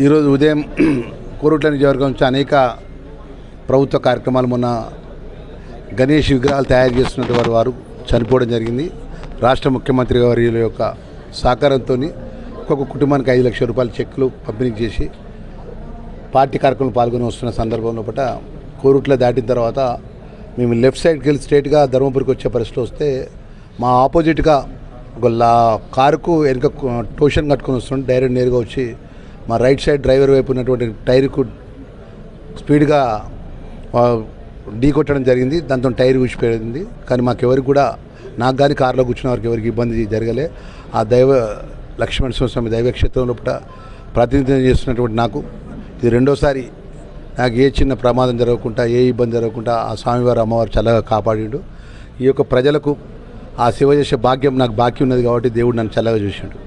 ఈరోజు ఉదయం కోరుట్ల నియోజకవర్గం నుంచి అనేక ప్రభుత్వ కార్యక్రమాలు మొన్న గణేష్ విగ్రహాలు తయారు చేస్తున్నటువంటి వారు చనిపోవడం జరిగింది. రాష్ట్ర ముఖ్యమంత్రి గారి యొక్క సహకారంతో ఒక్కొక్క కుటుంబానికి 5 లక్షల రూపాయల చెక్కులు పంపిణీ చేసి పార్టీ కార్యక్రమంలో పాల్గొని వస్తున్న సందర్భంలో కోరుట్ల దాటిన తర్వాత మేము లెఫ్ట్ సైడ్కి వెళ్ళి స్ట్రైట్గా ధర్మపురికి వచ్చే పరిస్థితి వస్తే మా ఆపోజిట్గా ఒక కారుకు వెనుక టోషన్ కట్టుకొని వస్తుంటే డైరెక్ట్ నేరుగా వచ్చి మా రైట్ సైడ్ డ్రైవర్ వైపు ఉన్నటువంటి టైర్కు స్పీడ్గా ఢీ కొట్టడం జరిగింది. దాంతో టైర్ ఊసిపోయింది. కానీ మాకెవరికి కూడా, నాకు కానీ కారులో కూర్చున్న వారికి ఎవరికి ఇబ్బంది జరగలే. ఆ లక్ష్మణ స్వామి దైవక్షేత్రంలో ప్రాతినిధ్యం చేస్తున్నటువంటి నాకు ఇది రెండోసారి నాకు ఏ చిన్న ప్రమాదం జరగకుండా, ఏ ఇబ్బంది జరగకుండా ఆ స్వామివారు అమ్మవారు చల్లగా కాపాడిండు. ఈ యొక్క ప్రజలకు ఆ సేవ చేసే భాగ్యం నాకు బాకీ ఉన్నది కాబట్టి దేవుడు నన్ను చల్లగా చూసిండు.